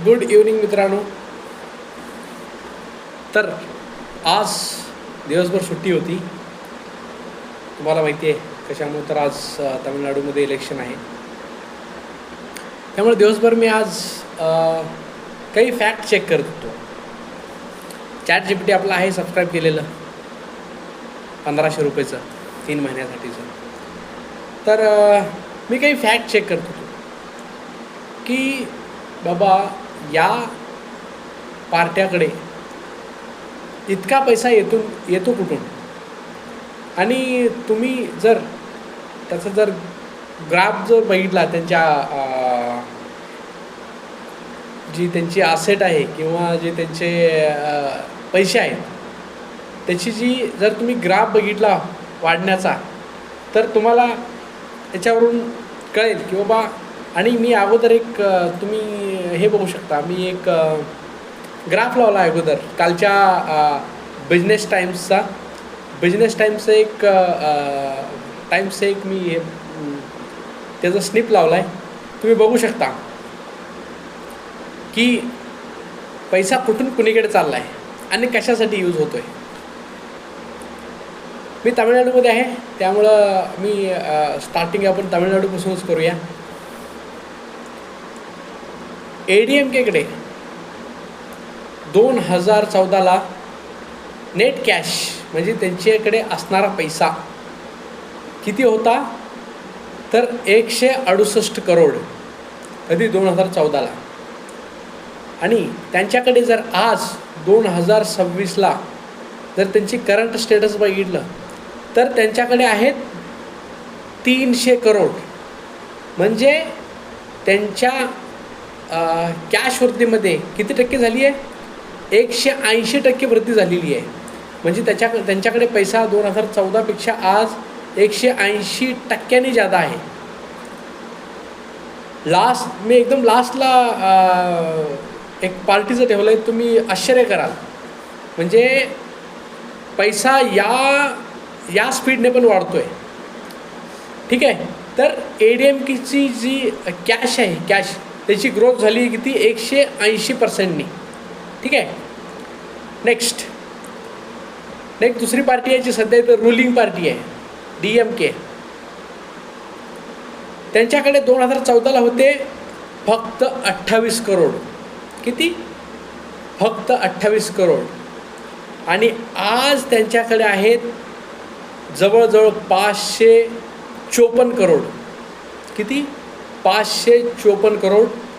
Good evening मित्रांनो. तर आज दिवसभर सुट्टी होती, तुम्हाला माहिती आहे कशामुळे. तर आज तामिळनाडूमध्ये इलेक्शन आहे, त्यामुळे दिवसभर मी आज काही फॅक्ट चेक करत होतो. ChatGPT आपलं आहे सबस्क्राईब केलेलं 1500 रुपयेचं 3 महिन्यासाठीचं. तर मी काही फॅक्ट चेक करत होतो की बाबा या पार्ट्याकडे इतका पैसा येतो कुठून. आणि तुम्ही जर त्याचा जर ग्राफ जर बघितला, त्यांच्या जी त्यांची आसेट आहे किंवा जे त्यांचे पैसे आहेत त्याची जी जर तुम्ही ग्राफ बघितला वाढण्याचा, तर तुम्हाला याच्यावरून कळेल की बाबा. आणि मी अगोदर एक तुम्ही हे बघू शकता, मी एक ग्राफ लावला आहे अगोदर कालच्या बिझनेस टाईम्सचं एक मी हे त्याचा स्निप लावला आहे. तुम्ही बघू शकता की पैसा कुठून कुणीकडे चालला आहे आणि कशासाठी यूज होतो आहे. मी तामिळनाडूमध्ये आहे, त्यामुळं मी स्टार्टिंग आपण तामिळनाडूपासूनच करूया. ADMKकडे 2014ला नेट कॅश म्हणजे त्यांच्याकडे असणारा पैसा किती होता, तर 168 करोड. कधी 2014ला. आणि त्यांच्याकडे जर आज 2026ला जर त्यांची करंट स्टेटस बघितलं, तर त्यांच्याकडे आहेत 300 करोड. म्हणजे त्यांच्या कॅश वृद्धीमध्ये किती टक्के झाली आहे, 180% वृद्धी झालेली आहे. म्हणजे त्यांच्याकडे पैसा 2014पेक्षा आज 180% जादा आहे. मी एकदम लास्टला एक पार्टीचं ठेवलं आहे, तुम्ही आश्चर्य कराल. म्हणजे पैसा या स्पीडने पण वाढतो आहे. ठीक आहे. तर ADMKची जी कॅश आहे, त्याची ग्रोथ झाली किती, 180%नी. ठीक आहे. नेक्स्ट दुसरी पार्टी आहे जी सध्या इथं रुलिंग पार्टी आहे, DMK. त्यांच्याकडे 2014ला होते फक्त 28 करोड. किती? फक्त 28 करोड. आणि आज त्यांच्याकडे आहेत जवळजवळ 554 करोड. किती? 554 करोड.